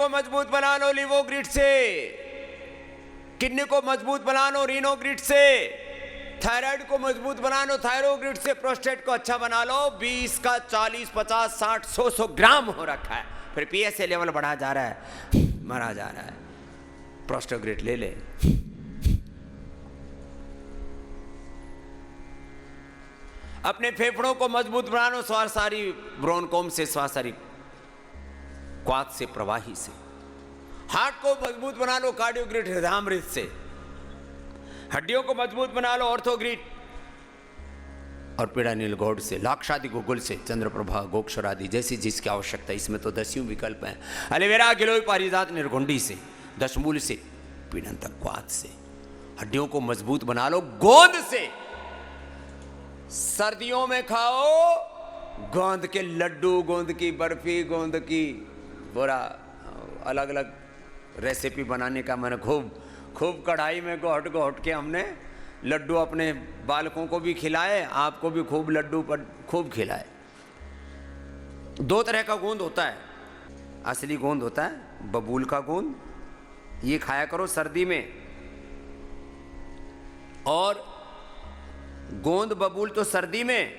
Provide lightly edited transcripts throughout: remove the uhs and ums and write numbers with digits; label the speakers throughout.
Speaker 1: को मजबूत बना लो लिवोग्रिड से, किडनी को मजबूत बना लो रीनोग्रिड से, थायराइड को मजबूत बना लो थायरोग्रिड से, प्रोस्टेट को अच्छा बना लो। 20 का 40 50 60 100 ग्राम हो रखा है, फिर पीएसए लेवल बढ़ा जा रहा है, मरा जा रहा है। प्रोस्टोग्रिड ले ले। अपने फेफड़ों को मजबूत बना लो श्वासारी ब्रोनकोम से, श्वासारी क्वाथ से, प्रवाही से। हार्ट को मजबूत बना लो कार्डियोग्रिड हृदयामृत से। हड्डियों को मजबूत बना लो ऑर्थोग्रिड और पीड़ानील गौड़ से, लाक्षादि गुगुल से, चंद्रप्रभा गोक्षर आदि जैसी जिसकी आवश्यकता। इसमें तो 10 विकल्प हैं। एलोवेरा गिलोय पारिजात निर्गुंडी से, दशमूल से, पीड़न क्वाथ से। हड्डियों को मजबूत बना लो गोंद से। सर्दियों में खाओ गोंद के लड्डू, गोंद की बर्फी, गोंद की बोरा, अलग अलग रेसिपी बनाने का मैंने खूब कढ़ाई में घोट के हमने लड्डू अपने बालकों को भी खिलाए, आपको भी खूब लड्डू पर खूब खिलाए। 2 तरह का गोंद होता है। असली गोंद होता है बबूल का गोंद, ये खाया करो सर्दी में। और गोंद बबूल तो सर्दी में,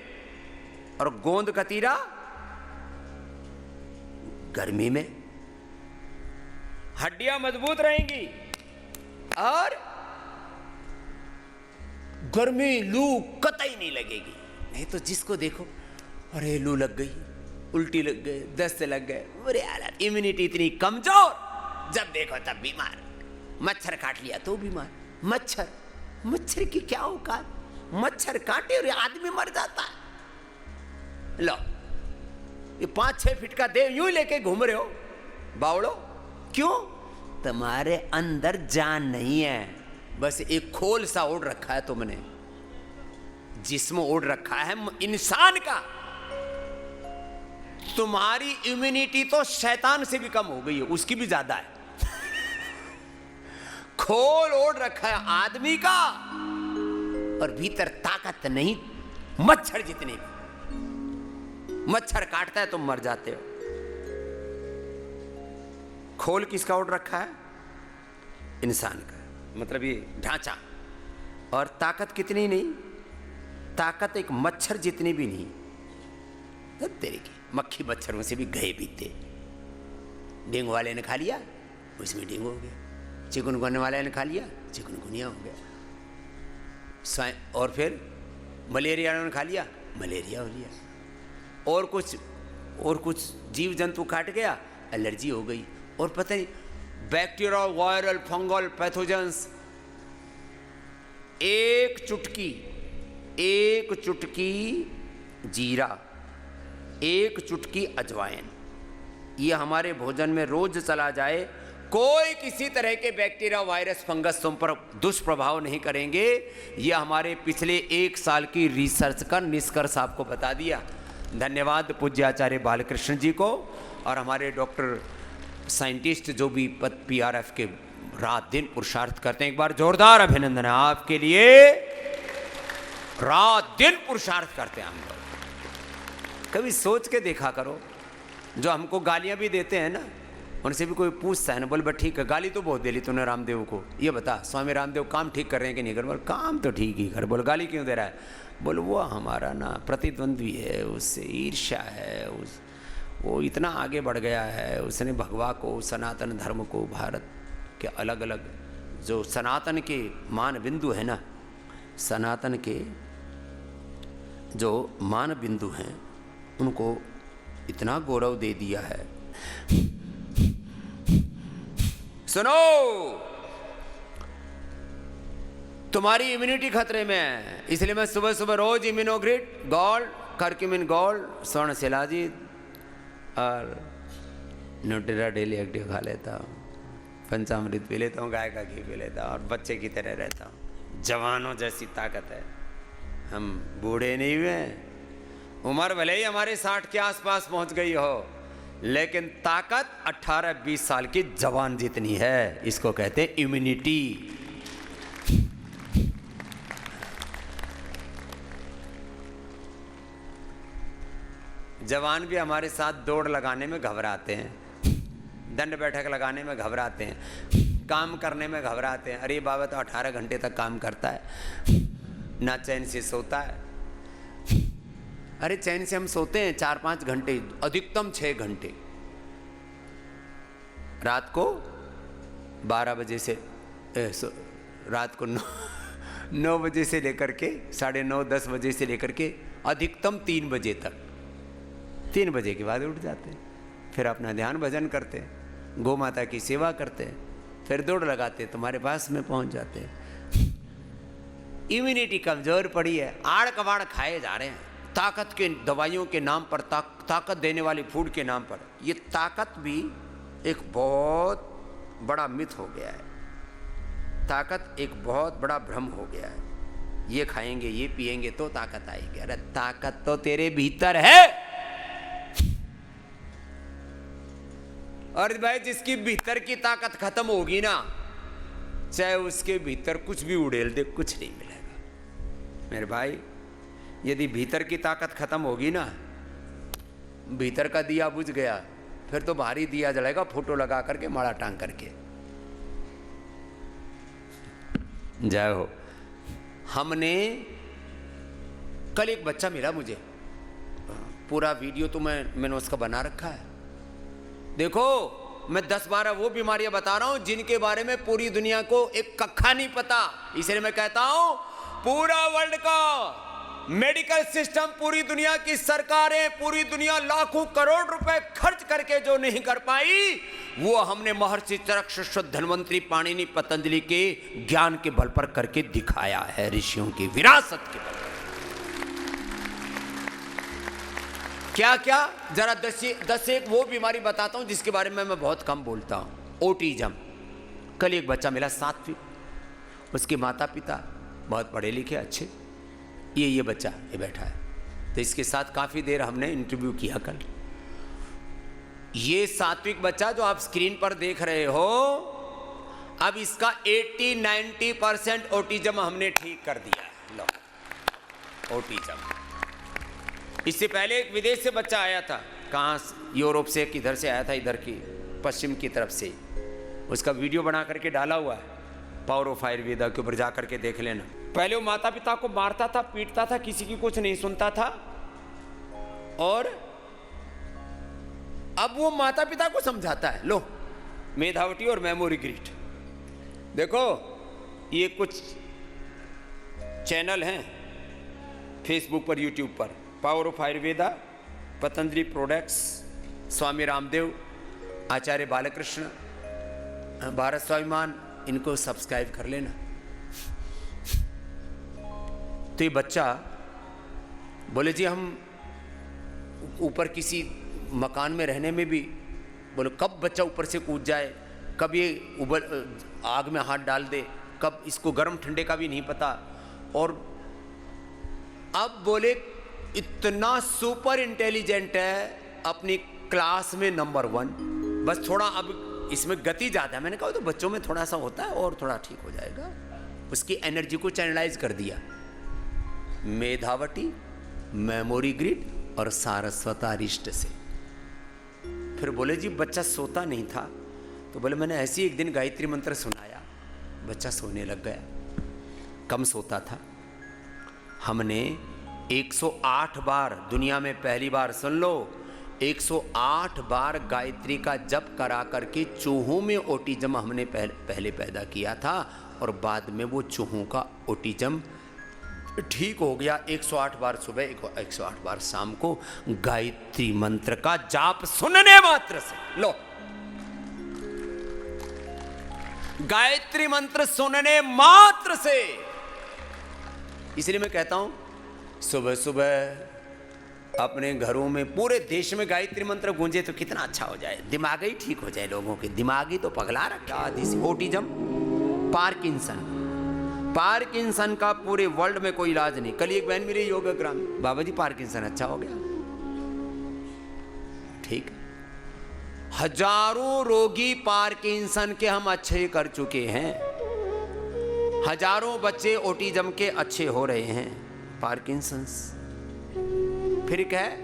Speaker 1: और गोंद कतीरा गर्मी में। हड्डियां मजबूत रहेंगी और गर्मी लू कतई नहीं लगेगी। नहीं तो जिसको देखो अरे लू लग गई, उल्टी लग गए, दस्त लग गए, अरे यार इम्यूनिटी इतनी कमजोर, जब देखो तब बीमार। मच्छर काट लिया तो बीमार। मच्छर की क्या औकात, मच्छर काटे और आदमी मर जाता है। लो ये 5-6 फीट का देव यूं लेके घूम रहे हो बावड़ो, क्यों? तुम्हारे अंदर जान नहीं है, बस एक खोल सा ओढ़ रखा है तुमने, जिस्म ओढ़ रखा है इंसान का। तुम्हारी इम्यूनिटी तो शैतान से भी कम हो गई है, उसकी भी ज्यादा है। खोल ओढ़ रखा है आदमी का, और भीतर ताकत नहीं, मच्छर जितने भी। मच्छर काटता है तुम मर जाते हो। खोल किसका ओढ़ रखा है? इंसान का, मतलब ये ढांचा। और ताकत कितनी नहीं, ताकत एक मच्छर जितनी भी नहीं। तब तेरे की मक्खी मच्छरों से भी गए बीते। डेंगू वाले ने खा लिया, उसमें डेंगू हो गया। चिकनगुनिया वाले ने खा लिया, चिकनगुनिया हो गया। और फिर मलेरिया ने खा लिया, मलेरिया हो लिया। और कुछ जीव जंतु काट गया, एलर्जी हो गई। और पता नहीं बैक्टीरिया, वायरल, फंगल पैथोजेंस। एक चुटकी जीरा, एक चुटकी अजवाइन, ये हमारे भोजन में रोज चला जाए, कोई किसी तरह के बैक्टीरिया, वायरस, फंगस तुम पर दुष्प्रभाव नहीं करेंगे। ये हमारे पिछले 1 साल की रिसर्च का निष्कर्ष आपको बता दिया। धन्यवाद पूज्य आचार्य बालकृष्ण जी को, और हमारे डॉक्टर साइंटिस्ट जो भी PRF के रात दिन पुरुषार्थ करते हैं। एक बार जोरदार अभिनंदन है आपके लिए। रात दिन पुरुषार्थ करते हैं हम लोग। कभी सोच के देखा करो, जो हमको गालियां भी देते हैं ना, उनसे भी कोई पूछता है ना, बोल बट ठीक है, गाली तो बहुत दे ली तूने रामदेव को, ये बता स्वामी रामदेव काम ठीक कर रहे हैं कि नहीं कर? बोल काम तो ठीक ही कर, बोल गाली क्यों दे रहा है? बोल वो हमारा ना प्रतिद्वंद्वी है, उससे ईर्ष्या है, वो इतना आगे बढ़ गया है, उसने भगवा को, सनातन धर्म को, भारत के अलग अलग जो सनातन के मान बिंदु है ना, सनातन के जो मान बिंदु हैं, उनको इतना गौरव दे दिया है। सुनो, तुम्हारी इम्यूनिटी खतरे में है, इसलिए मैं सुबह सुबह रोज इम्यूनोग्रिड, गोल्ड, करक्यूमिन गोल्ड, स्वर्ण शिलाजीत और न्यूट्रेला डेली एक्टिव खा लेता हूँ, पंचामृत पी लेता हूँ, गाय का घी पी लेता हूँ, और बच्चे की तरह रहता हूँ। जवानों जैसी ताकत है, हम बूढ़े नहीं हुए। उम्र भले ही हमारे 60 के आसपास पहुँच गई हो, लेकिन ताकत 18-20 साल की जवान जितनी है। इसको कहते हैं इम्यूनिटी। जवान भी हमारे साथ दौड़ लगाने में घबराते हैं, दंड बैठक लगाने में घबराते हैं, काम करने में घबराते हैं। अरे बाबा तो 18 घंटे तक काम करता है, ना चैन से सोता है। अरे चैन से हम सोते हैं 4-5 घंटे, अधिकतम 6 घंटे। रात को 12 बजे से रात को 9 बजे से लेकर के 9:30-10 बजे से लेकर के अधिकतम 3 बजे तक। 3 बजे के बाद उठ जाते हैं, फिर अपना ध्यान भजन करते हैं, गौ माता की सेवा करते हैं, फिर दौड़ लगाते, तुम्हारे पास में पहुंच जाते हैं। इम्यूनिटी कमजोर पड़ी है, आड़ कबाड़ खाए जा रहे हैं, ताकत के दवाइयों के नाम पर, ताकत देने वाली फूड के नाम पर। ये ताकत भी एक बहुत बड़ा मिथ हो गया है, ताकत एक बहुत बड़ा भ्रम हो गया है। ये खाएंगे, ये पिएंगे तो ताकत आएगी। अरे ताकत तो तेरे भीतर है। और भाई जिसकी भीतर की ताकत खत्म होगी ना, चाहे उसके भीतर कुछ भी उड़ेल दे, कुछ नहीं मिलेगा। मेरे भाई यदि भीतर की ताकत खत्म होगी ना, भीतर का दिया बुझ गया, फिर तो भारी दिया जलेगा, फोटो लगा करके, माला टांग करके। जय हो। हमने कल एक बच्चा मिला मुझे, पूरा वीडियो तो मैंने उसका बना रखा है। देखो मैं 10-12 वो बीमारियां बता रहा हूं जिनके बारे में पूरी दुनिया को एक कक्का नहीं पता। इसलिए मैं कहता हूं पूरा वर्ल्ड का मेडिकल सिस्टम, पूरी दुनिया की सरकारें, पूरी दुनिया लाखों करोड़ रुपए खर्च करके जो नहीं कर पाई, वो हमने महर्षि चरक, शुश्रुत, धन्वंतरी, पाणिनि, पतंजलि के ज्ञान के बल पर करके दिखाया है, ऋषियों की विरासत के बल पर। क्या क्या, जरा 10 एक वो बीमारी बताता हूं जिसके बारे में मैं बहुत कम बोलता हूं। ओटिज्म। कल एक बच्चा मिला 7वीं, उसके माता पिता बहुत पढ़े लिखे अच्छे, ये बच्चा ये बैठा है, तो इसके साथ काफ़ी देर हमने इंटरव्यू किया कल। ये सात्विक बच्चा जो आप स्क्रीन पर देख रहे हो, अब इसका 80-90% ओटिज्म हमने ठीक कर दिया। लो, ओटिज्म। इससे पहले एक विदेश से बच्चा आया था, कहाँ, यूरोप से, किधर से आया था, इधर की पश्चिम की तरफ से। उसका वीडियो बना करके डाला हुआ है पावर ऑफ आयुर्वेदा के ऊपर, जा करके देख लेना। पहले वो माता पिता को मारता था, पीटता था, किसी की कुछ नहीं सुनता था, और अब वो माता पिता को समझाता है। लो, मेधावटी और मेमोरी ग्रिड। देखो ये कुछ चैनल हैं फेसबुक पर, यूट्यूब पर, power of Ayurveda, Patanjali products, Swami Ramdev, Acharya Balkrishna, Bharat Swabhiman, इनको सब्सक्राइब कर लेना। तो ये बच्चा बोले जी हम ऊपर किसी मकान में रहने में भी, बोले कब बच्चा ऊपर से कूद जाए, कब ये आग में हाथ डाल दे, कब इसको गर्म ठंडे का भी नहीं पता। और अब बोले इतना सुपर इंटेलिजेंट है, अपनी क्लास में नंबर 1, बस थोड़ा अब इसमें गति ज़्यादा है। मैंने कहा तो बच्चों में थोड़ा सा होता है और थोड़ा ठीक हो जाएगा। उसकी एनर्जी को चैनलाइज कर दिया, मेधावटी, मेमोरी ग्रिड और सारस्वतारिष्ट से। फिर बोले जी बच्चा सोता नहीं था, तो बोले मैंने ऐसे ही एक दिन गायत्री मंत्र सुनाया, बच्चा सोने लग गया, कम सोता था। हमने 108 बार, दुनिया में पहली बार, सुन लो, 108 बार गायत्री का जप करा करके चूहों में ओटिज्म हमने पहले पैदा किया था, और बाद में वो चूहों का ओटिज्म ठीक हो गया। 108 बार सुबह, 108 बार शाम को गायत्री मंत्र का जाप सुनने मात्र से। लो, गायत्री मंत्र सुनने मात्र से। इसलिए मैं कहता हूं सुबह सुबह अपने घरों में, पूरे देश में गायत्री मंत्र गूंजे तो कितना अच्छा हो जाए, दिमाग ही ठीक हो जाए लोगों के। दिमाग ही तो पगला रखा है। ओटिज्म, पार्किंसन का पूरे वर्ल्ड में कोई इलाज नहीं। कल एक बहन मिली योगाग्राम, बाबा जी पार्किंसन अच्छा हो गया, ठीक। हजारों रोगी पार्किंसन के हम अच्छे कर चुके हैं, हजारों बच्चे ओटिज्म के अच्छे हो रहे हैं, पार्किंसंस। फिर क्या है,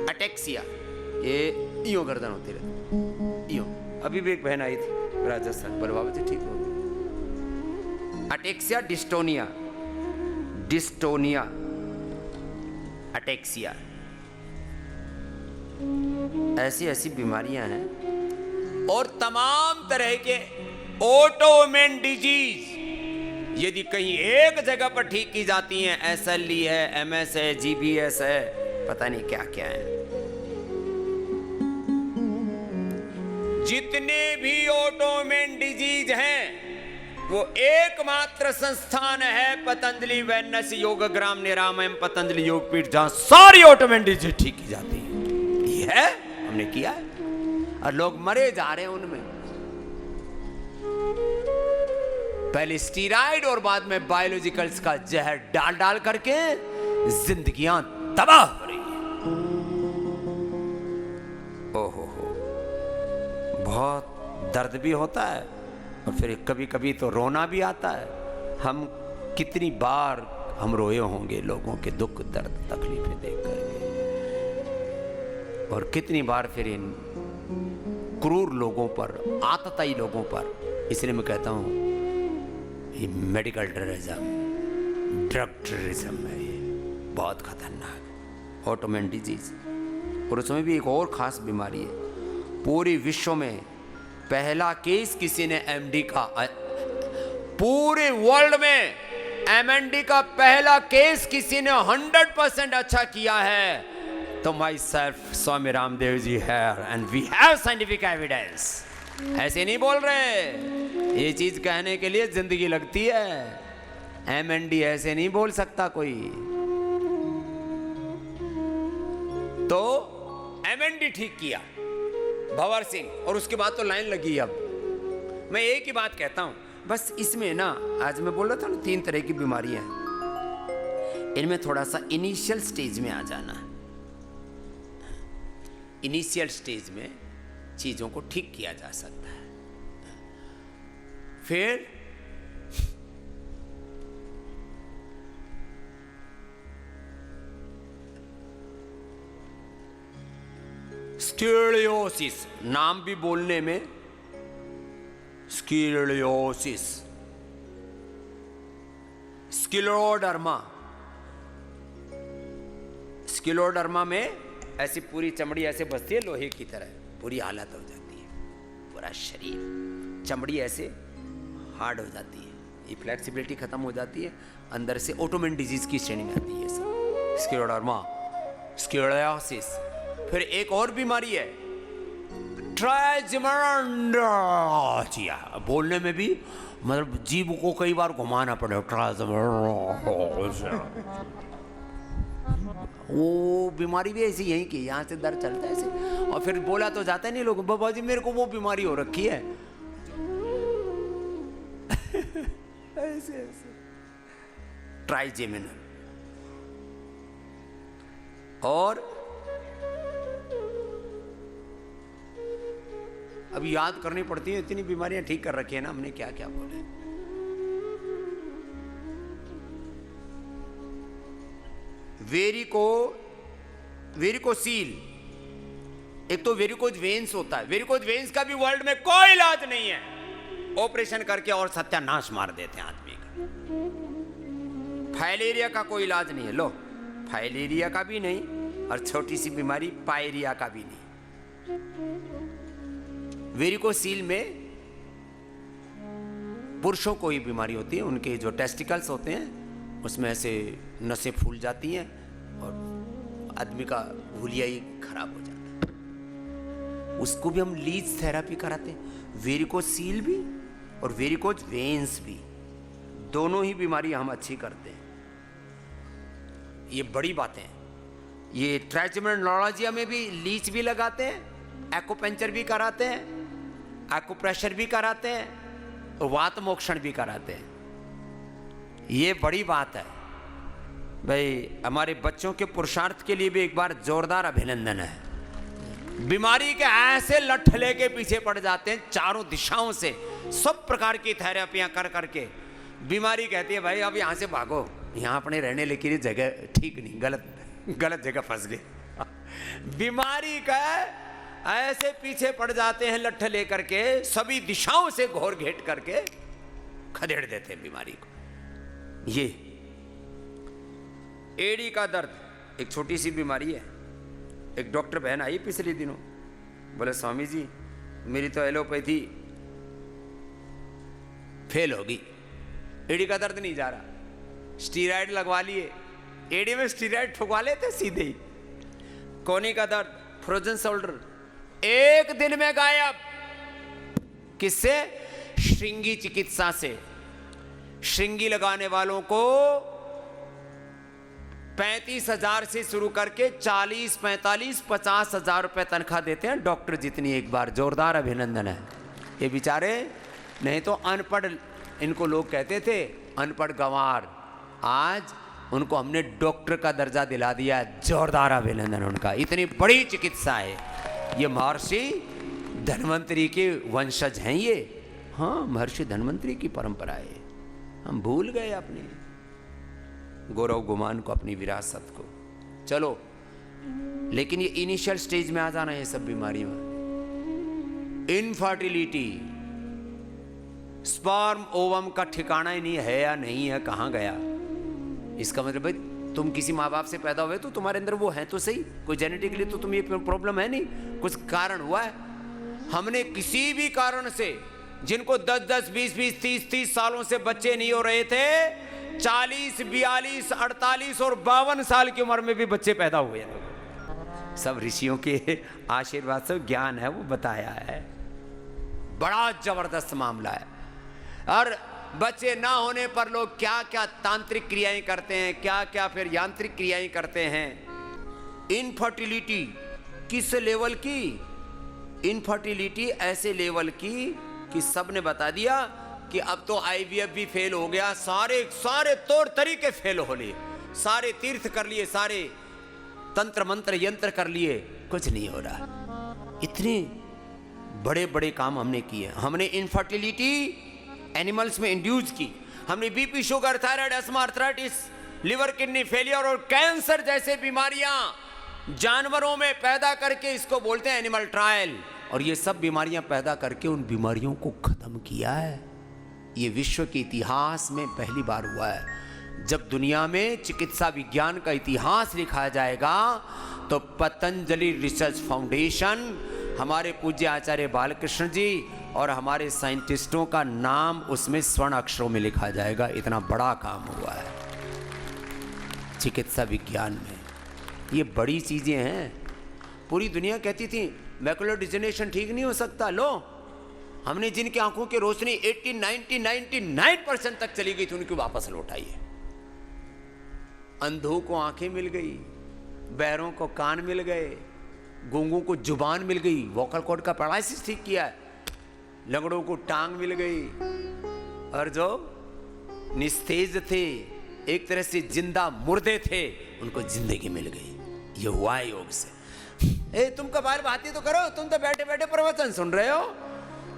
Speaker 1: अटेक्सिया, ये यूं गर्दन होती रहती, यूं। अभी भी एक बहन आई थी राजस्थान, बोले बाबा जी ठीक हो गई। अटेक्सिया डिस्टोनिया, डिस्टोनिया अटेक्सिया, ऐसी ऐसी बीमारियां हैं। और तमाम तरह के ऑटोइम्यून डिजीज यदि कहीं एक जगह पर ठीक की जाती हैं, SLE है, MS है, GBS है, पता नहीं क्या क्या है। जितने भी ऑटोइम्यून डिजीज हैं वो एकमात्र संस्थान है पतंजलि वेलनेस योगग्राम निरामयम पतंजलि योगपीठ, जहां सारी ऑटोइम्यून डिजीज ठीक की जाती है। ये है, हमने किया है, और लोग मरे जा रहे हैं उनमें। पहले स्टीरॉइड और बाद में बायोलॉजिकल्स का जहर डाल डाल करके जिंदगियां तबाह हो रही हैं। ओहो हो, बहुत दर्द भी होता है और फिर कभी कभी तो रोना भी आता है। हम कितनी बार हम रोए होंगे लोगों के दुख दर्द तकलीफें देख करके, और कितनी बार फिर इन क्रूर लोगों पर, आतताई लोगों पर। इसलिए मैं कहता हूं ये मेडिकल टेररिज्म, ड्रग टेररिज्म है, ये बहुत खतरनाक ऑटोइम्यून डिजीज। और उसमें भी एक और खास बीमारी है, पूरे विश्व में पहला केस किसी ने MD का, पूरे वर्ल्ड में MD का पहला केस किसी ने 100% अच्छा किया है तो माई सेल्फ स्वामी रामदेव जी है, and we have scientific evidence. ऐसे नहीं बोल रहे, ये चीज कहने के लिए जिंदगी लगती है। MD ऐसे नहीं बोल सकता कोई। तो MD ठीक किया भंवर सिंह, और उसके बाद तो लाइन लगी। अब मैं एक ही बात कहता हूं, बस इसमें ना, आज मैं बोल रहा था ना 3 तरह की बीमारियां हैं, इनमें थोड़ा सा इनिशियल स्टेज में आ जाना। इनिशियल स्टेज में चीजों को ठीक किया जा सकता है। फिर स्क्लेरोसिस, नाम भी बोलने में स्क्लेरोसिस, स्क्लेरोडर्मा। स्क्लेरोडर्मा में ऐसी पूरी चमड़ी ऐसे बसती है लोहे की तरह, बुरी हालत हो जाती है, पूरा शरीर चमड़ी ऐसे हार्ड हो जाती है, ये फ्लेक्सिबिलिटी खत्म हो जाती है, अंदर से ऑटोइम्यून डिजीज की श्रेणी में आती है सब। Scleroderma, sclerosis. फिर एक और बीमारी है ट्राइजमेंडोसिया, बोलने में भी मतलब जीभ को कई बार घुमाना पड़े, ट्राइजमेंडोसिया। वो बीमारी भी ऐसी यहीं की, यहाँ से दर्द चलता है ऐसे, और फिर बोला तो जाता नहीं लोग, बाबा जी मेरे को वो बीमारी हो रखी है। ऐसे ऐसे ट्राइजेमिनल। और अब याद करनी पड़ती है, इतनी बीमारियां ठीक कर रखी है ना हमने, क्या क्या बोले। वेरिकोसील, एक तो वेरिकोज वेन्स होता है। वेरिकोज वेन्स का भी वर्ल्ड में कोई इलाज नहीं है, ऑपरेशन करके और सत्यानाश मार देते हैं आदमी का। फाइलेरिया का कोई इलाज नहीं है, लो फाइलेरिया का भी नहीं, और छोटी सी बीमारी पायरिया का भी नहीं। वेरिकोसील में पुरुषों को ही बीमारी होती है, उनके जो टेस्टिकल्स होते हैं उसमें ऐसे नसें फूल जाती हैं और आदमी का हुलिया ही खराब हो जाता है। उसको भी हम लीच थेरेपी कराते हैं, वेरिकोसील भी और वेरिकोज वेन्स भी, दोनों ही बीमारी हम अच्छी करते हैं। ये बड़ी बातें हैं। ये ट्राइजेमिनोलॉजिया में भी लीच भी लगाते हैं, एक्यूपंक्चर भी कराते हैं, एक्यूप्रेशर भी कराते हैं, और वात मोक्षण भी कराते हैं। ये बड़ी बात है भाई। हमारे बच्चों के पुरुषार्थ के लिए भी एक बार जोरदार अभिनंदन है। बीमारी के ऐसे लठ लेके पीछे पड़ जाते हैं चारों दिशाओं से, सब प्रकार की थेरेपियां कर करके। बीमारी कहती है भाई अब यहाँ से भागो, यहाँ अपने रहने लेके जगह ठीक नहीं, गलत जगह फंस गए। बीमारी का ऐसे पीछे पड़ जाते हैं लट्ठ लेकर के, सभी दिशाओं से घोर घेट करके खदेड़ देते हैं बीमारी को। ये एड़ी का दर्द एक छोटी सी बीमारी है। एक डॉक्टर बहन आई पिछले दिनों, बोले स्वामी जी मेरी तो एलोपैथी फेल होगी, एड़ी का दर्द नहीं जा रहा, स्टीराइड लगवा लिए, एड़ी में स्टीराइड ठुकवा लेते सीधे ही। कोहनी का दर्द, फ्रोजन शोल्डर, एक दिन में गायब। किससे? श्रृंगी चिकित्सा से। श्रृंगी लगाने वालों को 35,000 से शुरू करके 40, 45, 50,000 रुपए तनख्वाह देते हैं डॉक्टर जितनी। एक बार जोरदार अभिनंदन है। ये बेचारे नहीं तो अनपढ़, इनको लोग कहते थे अनपढ़ गंवार, आज उनको हमने डॉक्टर का दर्जा दिला दिया। जोरदार अभिनंदन उनका, इतनी बड़ी चिकित्सा है। ये महर्षि धन्वंतरी के वंशज हैं ये। हाँ, महर्षि धन्वंतरी की परंपरा है। हम भूल गए अपने गौरव गुमान को, अपनी विरासत को। चलो, लेकिन ये इनिशियल स्टेज में आ जाना है सब बीमारियों। इनफर्टिलिटी, स्पर्म ओवम का ठिकाना ही नहीं है या नहीं है, कहां गया? इसका मतलब भाई तुम किसी माँ बाप से पैदा हुए तो तुम्हारे अंदर वो है तो सही, कोई जेनेटिकली तो तुम्हें ये प्रॉब्लम है नहीं, कुछ कारण हुआ है। हमने किसी भी कारण से, जिनको 10-10, 20-20, 30-30 सालों से बच्चे नहीं हो रहे थे, 40, 42, 48 और 52 साल की उम्र में भी बच्चे पैदा हुए हैं। सब ऋषियों के आशीर्वाद से ज्ञान है वो बताया है। बड़ा जबरदस्त मामला है। और बच्चे ना होने पर लोग क्या क्या तांत्रिक क्रियाएं करते हैं, क्या क्या फिर यांत्रिक क्रियाएं करते हैं। इनफर्टिलिटी किस लेवल की? इनफर्टिलिटी ऐसे लेवल की कि सबने बता दिया कि अब तो आईवीएफ भी फेल हो गया, सारे तौर तरीके फेल हो लिए, सारे तीर्थ कर लिए, सारे तंत्र मंत्र यंत्र कर लिए, कुछ नहीं हो रहा। इतने बड़े बड़े काम हमने किए। हमने इनफर्टिलिटी एनिमल्स में इंड्यूस की। हमने BP, sugar, thyroid, asthma, arthritis, liver kidney failure और कैंसर जैसे बीमारियां जानवरों में पैदा करके, इसको बोलते हैं एनिमल ट्रायल। और ये सब बीमारियां पैदा करके उन बीमारियों को खत्म किया है। ये विश्व के इतिहास में पहली बार हुआ है। जब दुनिया में चिकित्सा विज्ञान का इतिहास लिखा जाएगा तो पतंजलि रिसर्च फाउंडेशन, हमारे पूज्य आचार्य बालकृष्ण जी और हमारे साइंटिस्टों का नाम उसमें स्वर्ण अक्षरों में लिखा जाएगा। इतना बड़ा काम हुआ है चिकित्सा विज्ञान में। ये बड़ी चीजें हैं। पूरी दुनिया कहती थी मैकुलर डिजेनरेशन ठीक नहीं हो सकता, लो हमने जिनकी आंखों की रोशनी 80, 90, 99% तक चली गई थी उनकी वापस लौटाई है। अंधों को आंखें मिल गई, बहरों को कान मिल गए, गूंगों को जुबान मिल गई, वोकल कॉर्ड का पैरालिसिस ठीक किया है, लंगड़ों को टांग मिल गई, और जो निस्तेज थे, एक तरह से जिंदा मुर्दे थे, उनको जिंदगी मिल गई। ये हुआ है योग से। तुम कपाल भाती तो करो, तुम तो बैठे बैठे प्रवचन सुन रहे हो,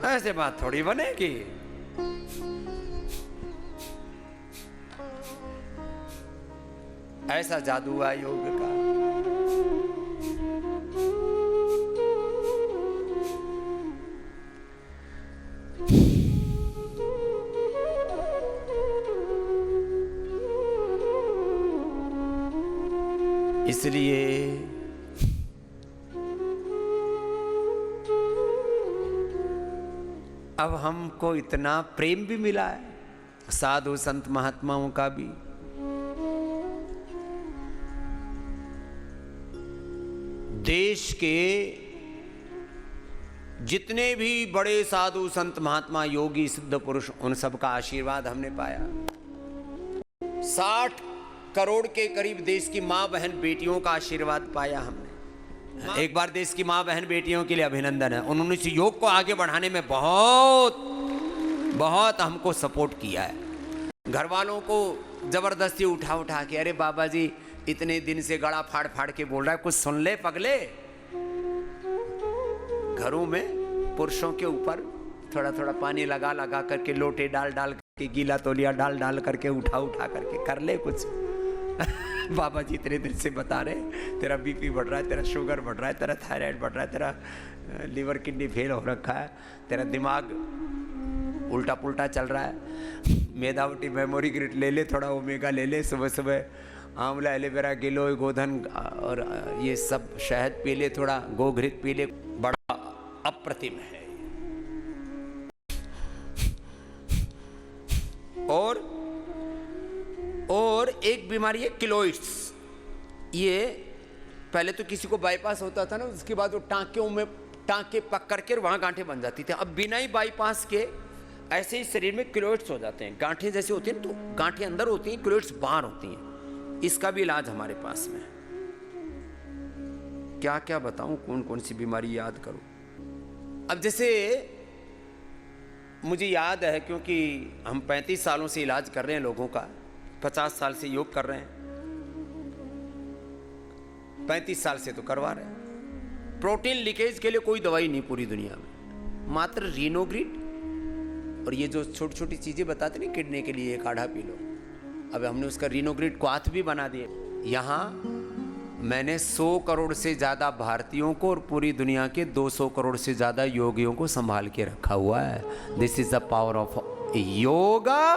Speaker 1: ऐसे बात थोड़ी बनेगी। ऐसा जादू हुआ योग का। इसलिए अब हमको इतना प्रेम भी मिला है साधु संत महात्माओं का भी। देश के जितने भी बड़े साधु संत महात्मा योगी सिद्ध पुरुष, उन सब का आशीर्वाद हमने पाया। 60 करोड़ के करीब देश की मां बहन बेटियों का आशीर्वाद पाया हमने। एक बार देश की मां बहन बेटियों के लिए अभिनंदन है। उन्होंने इस योग को आगे बढ़ाने में बहुत हमको सपोर्ट किया है। घर वालों को जबरदस्ती उठा के, अरे बाबा जी इतने दिन से गला फाड़ फाड़ के बोल रहा है, कुछ सुन ले पगले। घरों में पुरुषों के ऊपर थोड़ा थोड़ा पानी लगा करके, लोटे डाल करके, गीला तौलिया डाल करके, उठा करके कर ले कुछ। बाबा जी इतने दिन से बता रहे तेरा बीपी बढ़ रहा है, तेरा शुगर बढ़ रहा है, तेरा थायराइड बढ़ रहा है, तेरा लीवर किडनी फेल हो रखा है, तेरा दिमाग उल्टा पुल्टा चल रहा है, मेदावटी मेमोरी ग्रिड ले ले, थोड़ा ओमेगा ले ले, सुबह सुबह आंवला एलोवेरा गिलोय गोधन और ये सब शहद पी ले, थोड़ा गोघृत पी ले। बड़ा अप्रतिम है। और एक बीमारी है किलोइड्स। ये पहले तो किसी को बाईपास होता था ना, उसके बाद वो टांके पक करके वहां गांठें बन जाती थी। अब बिना ही बाईपास के ऐसे ही शरीर में किलोइड्स हो जाते हैं। गांठें जैसे होती हैं तो गांठें अंदर होती हैं, किलोइड्स बाहर होती हैं। इसका भी इलाज हमारे पास में है। क्या क्या बताऊं, कौन कौन सी बीमारी याद करूं। अब जैसे मुझे याद है, क्योंकि हम 35 सालों से इलाज कर रहे हैं लोगों का, 50 साल से योग कर रहे हैं, 35 साल से तो करवा रहे हैं। प्रोटीन लीकेज के लिए कोई दवाई नहीं पूरी दुनिया में, मात्र रीनोग्रिड और ये जो छोटी छोटी चीज़ें बताते नहीं, किडनी के लिए काढ़ा पी लो। अब हमने उसका रीनोग्रिड क्वाथ भी बना दिए। यहाँ मैंने 100 करोड़ से ज़्यादा भारतीयों को और पूरी दुनिया के 200 करोड़ से ज़्यादा योगियों को संभाल के रखा हुआ है। This is the power of yoga,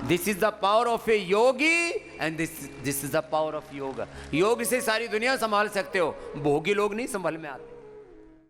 Speaker 1: this is the power of A Yogi and this is the power of yoga. योग से सारी दुनिया संभाल सकते हो, भोगी लोग नहीं संभल में आते।